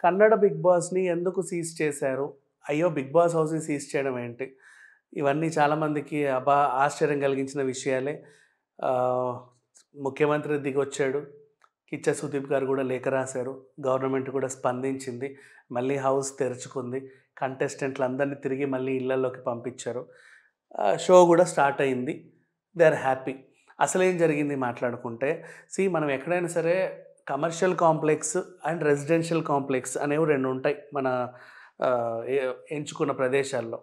Kannada big బాస్‌ని ఎందుకు seize చేశారు? అయ్యో! బిగ్ బాస్ హౌస్‌ని సీజ్ చేయడం ఏంటి? ఇవన్నీ చాలామందికి ఆశ్చర్యం కలిగించిన విషయాలే. ఆహ్, ముఖ్యమంత్రి దిగొచ్చాడు. కిచ్చ సుదీప్ గారు గూడా లేఖ రాశారు. గవర్నమెంట్ కూడా స్పందించింది. మళ్ళీ హౌస్ తెరుచుకుంది. కంటెస్టెంట్లందరిని తిరిగి మళ్ళీ ఇళ్లల్లోకి పంపించారు. షో గూడా స్టార్ట్ అయింది. They are happy. అసలేం జరిగింది మాట్లాడుకుంటే, మనం ఎక్కడైనా సరే commercial complex and residential complex అనేవి 2 ఉంటాయి మన ఎంచుకున్న ప్రదేశాల్లో.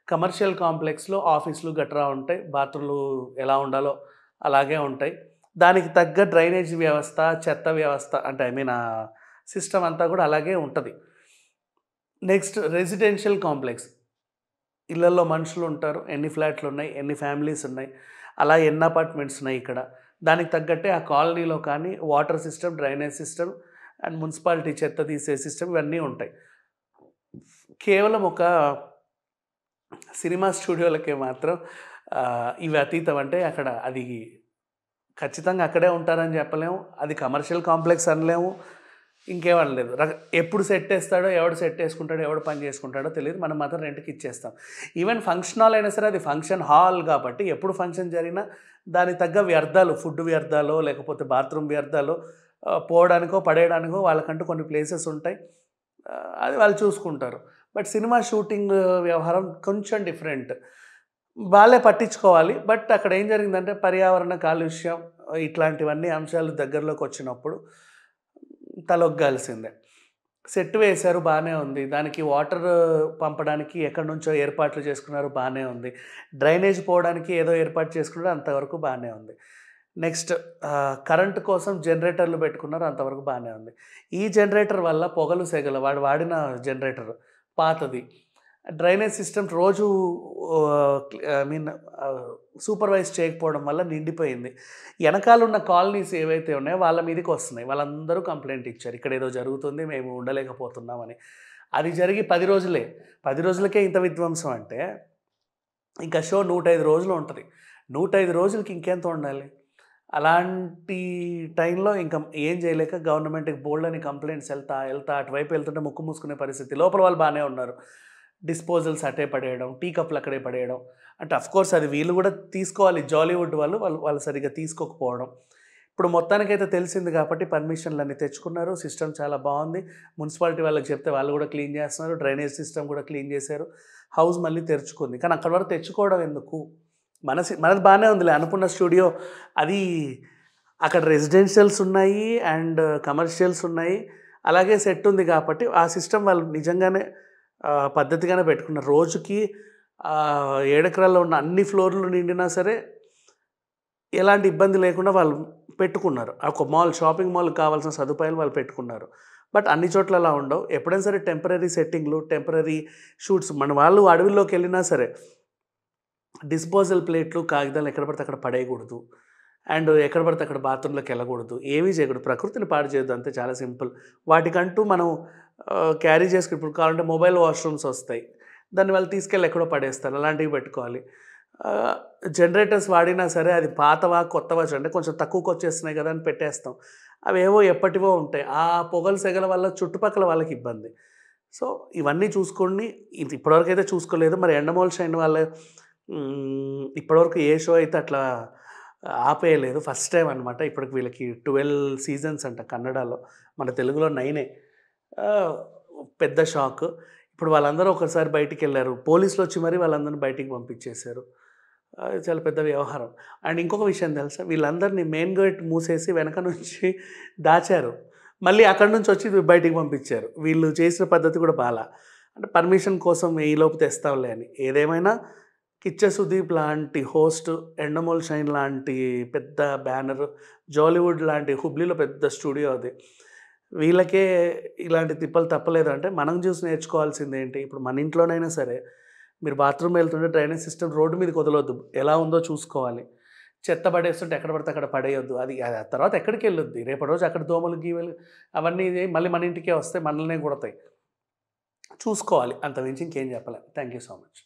కమర్షియల్ కాంప్లెక్స్‌లో ఆఫీసులు గట్రా ఉంటాయి. బాత్రూమ్‌లు ఎలా ఉండాలో అలాగే ఉంటాయి. దానికి తగ్గ డ్రైనేజ్ వ్యవస్థ, చెత్త వ్యవస్థ అంటే సిస్టమ్ అంతా కూడా అలాగే ఉంటది. Next residential complex. ఇళ్లల్లో మనుషులుంటారు. ఎన్ని ఫ్లాట్‌లున్నాయి, ఎన్ని ఫ్యామిలీస్ ఉన్నాయి, అలా ఎన్ని అపార్ట్మెంట్స్ ఉన్నాయి ఇక్కడ. దానికి తగ్గట్టే ఆ కాలనీలో కానీ water system, drainage system and municipality చెత్త తీసే సిస్టమ్ ఇవన్నీ ఉంటాయి. కేవలం ఒక సినిమా స్టూడియోలకే మాత్రం ఇవి అతీతం. అంటే అక్కడ అది ఖచ్చితంగా అక్కడే ఉంటారని చెప్పలేము. అది కమర్షియల్ కాంప్లెక్స్ అనలేము. ఇంకేమనలేదు. ఎప్పుడు సెట్ ఏస్తాడో, ఎవడు సెట్ ఏసుకుంటాడో, ఎవడు పని చేసుకుంటాడో తెలీదు. మనం మాత్రం రెంట్‌కి ఇచ్చేస్తాం. ఈవెన్ ఫంక్షన్ హాల్ అయినా సరే అది ఫంక్షన్ హాల్ కాబట్టి ఎప్పుడు ఫంక్షన్ జరిగినా దానికి తగ్గ వ్యర్థాలు, ఫుడ్ వ్యర్థాలో లేకపోతే బాత్రూమ్ వ్యర్థాలో పోవడానికో, పడేయడానికో వాళ్ళకంటూ కొన్ని ప్లేసెస్ ఉంటాయి. అది వాళ్ళు చూసుకుంటారు. బట్ సినిమా షూటింగ్ వ్యవహారం కొంచెం డిఫరెంట్. వాళ్ళే పట్టించుకోవాలి. బట్ అక్కడ ఏం జరిగిందంటే పర్యావరణ కాలుష్యం ఇట్లాంటివన్నీ అంశాలు దగ్గరలోకి వచ్చినప్పుడు తలొగ్గాల్సిందే. సెట్ వేశారు బానే ఉంది. దానికి వాటర్ పంపడానికి ఎక్కడి నుంచో ఏర్పాట్లు చేసుకున్నారు బానే ఉంది. డ్రైనేజ్ పోవడానికి ఏదో ఏర్పాటు చేసుకున్నారు అంతవరకు బానే ఉంది. నెక్స్ట్ కరెంట్ కోసం జనరేటర్లు పెట్టుకున్నారు అంతవరకు బానే ఉంది. ఈ జనరేటర్ వల్ల పొగలు సెగలు వాడు వాడిన జనరేటర్ పాతది. డ్రైనేజ్ సిస్టమ్ రోజు సూపర్వైజ్ చేయకపోవడం వల్ల నిండిపోయింది. ఎనకాలున్న కాలనీస్ ఏవైతే ఉన్నాయో వాళ్ళ మీదకి వస్తున్నాయి. వాళ్ళందరూ కంప్లెయింట్ ఇచ్చారు. ఇక్కడేదో జరుగుతుంది మేము ఉండలేకపోతున్నామని. అది జరిగి 10 రోజులే. 10 రోజులకే ఇంత విధ్వంసం అంటే ఇంకా షో 105 రోజులు ఉంటది. 105 రోజులకి ఇంకెంత ఉండాలి? అలాంటి టైంలో ఇంక ఏం చేయలేక గవర్నమెంట్‌కి బోలెడన్ని కంప్లెయింట్స్ ఎళ్తా అటువైపు వెళ్తుంటే ముక్కు మూసుకునే పరిస్థితి. లోపల వాళ్ళు బానే ఉన్నారు. డిస్పోజల్స్ అటే పడేయడం, టీ కప్పులు అక్కడే పడేయడం. అంటే అఫ్‌కోర్స్ అది వీళ్ళు గూడా తీసుకోవాలి. జాలీవుడ్ వాళ్ళు సరిగ్గా తీసుకోకపోవడం. ఇప్పుడు మొత్తానికైతే తెలిసింది కాబట్టి పర్మిషన్‌లన్నీ తెచ్చుకున్నారు. సిస్టమ్ చాలా బావుంది. మున్సిపాలిటీ వాళ్ళకి చెప్తే వాళ్ళు గూడా క్లీన్ చేస్తున్నారు. డ్రైనేజ్ సిస్టమ్ కూడా క్లీన్ చేశారు. హౌస్ మళ్ళీ తెరుచుకుంది. కానీ అక్కడి వరకు తెచ్చుకోవడం ఎందుకు? మనది బానే ఉందిలే. అనుకున్న స్టూడియో అది అక్కడ రెసిడెన్షియల్స్ ఉన్నాయి అండ్ కమర్షియల్స్ ఉన్నాయి. అలాగే సెట్ ఉంది కాబట్టి ఆ సిస్టమ్ వాళ్ళు నిజంగానే పద్ధతిగానే పెట్టుకున్నారు. రోజుకి 7 ఎకరాల్లో ఉన్న అన్ని ఫ్లోర్‌లు నిండినా సరే ఎలాంటి ఇబ్బంది లేకుండా వాళ్ళు పెట్టుకున్నారు. ఒక షాపింగ్ మాల్‌కి కావాల్సిన సదుపాయాలు వాళ్ళు పెట్టుకున్నారు. బట్ అన్ని చోట్ల అలా ఉండవు. ఎప్పుడైనా సరే టెంపరరీ సెట్టింగ్‌లు, టెంపరరీ షూట్స్ మన వాళ్ళు అడవిలోకెళ్ళినా సరే డిస్పోజల్ ప్లేట్లు, కాగితాలు ఎక్కడ పడితే అక్కడ పడేయకూడదు. అండ్ ఎక్కడ పడితే అక్కడ బాత్రూమ్‌లోకి వెళ్ళకూడదు. ఏమీ చేయకూడదు. ప్రకృతిని పాడు చేయొద్దు అంతే చాలా సింపుల్. వాటికంటూ మనం క్యారీ చేసుకొని ఇప్పుడు కావాలంటే మొబైల్ వాష్‌రూమ్స్ వస్తాయి. దాన్ని వాళ్ళు తీసుకెళ్ళి ఎక్కడో పడేస్తారు. అలాంటివి పెట్టుకోవాలి. జనరేటర్స్ వాడినా సరే అది పాతవా, కొత్తవా అంటే కొంచెం తక్కువకొచ్చేస్తున్నాయి కదా అని పెట్టేస్తాం. అవేవో ఎప్పటివో ఉంటాయి. ఆ పొగలు సెగల వల్ల చుట్టుపక్కల వాళ్ళకి ఇబ్బంది. సో, ఇవన్నీ చూసుకొని ఇప్పటివరకైతే చూసుకోలేదు. మరి ఎండమోల్ షైన్ వాళ్ళ ఇప్పటివరకు ఏ షో అయితే అట్లా ఆపేయలేదు. ఫస్ట్ టైమ్ అనమాట. ఇప్పటికి వీళ్ళకి 12 సీజన్స్ అంట కన్నడలో. మన తెలుగులో 9 పెద్ద షాక్. ఇప్పుడు వాళ్ళందరూ ఒకసారి బయటికెళ్లారు. పోలీసులొచ్చి మరి వాళ్ళందరిని బయటికి పంపించేశారు. చాలా పెద్ద వ్యవహారం. అండ్ ఇంకొక విషయం తెలుసా? వీళ్ళందరిని మెయిన్ గేట్ మూసేసి వెనక నుంచి దాచారు. మళ్ళీ అక్కడి నుంచి వచ్చి బయటికి పంపించారు. వీళ్ళు చేసిన పద్ధతి కూడా బాలా. అంటే పర్మిషన్ కోసం ఈలోపు తెస్తాంలే అని. ఏదేమైనా కిచ్చ సుదీప్ లాంటి హోస్ట్, ఎండమోల్ షైన్ లాంటి పెద్ద బ్యానర్, జాలీవుడ్ లాంటి హుబ్లీలో పెద్ద స్టూడియో అది. వీళ్ళకే ఇలాంటి తిప్పలు తప్పలేదంటే మనం చూసి నేర్చుకోవాల్సిందేంటి? ఇప్పుడు మన ఇంట్లోనైనా సరే మీరు బాత్రూమ్ వెళ్తుంటే డ్రైనేజ్ సిస్టమ్ రోడ్డు మీదకి వదలొద్దు. ఎలా ఉందో చూసుకోవాలి. చెత్త పడేస్తుంటే ఎక్కడ పడితే అక్కడ పడేయొద్దు. అది ఆ తర్వాత ఎక్కడికెళ్ళుద్ది? రేపటి రోజు అక్కడ దోమలు, గీవెలు అవన్నీ మళ్ళీ మన ఇంటికే వస్తాయి. మనల్నే కొడతాయి. చూసుకోవాలి. అంతకు మించి ఇంకేం చెప్పలేం. Thank you so much.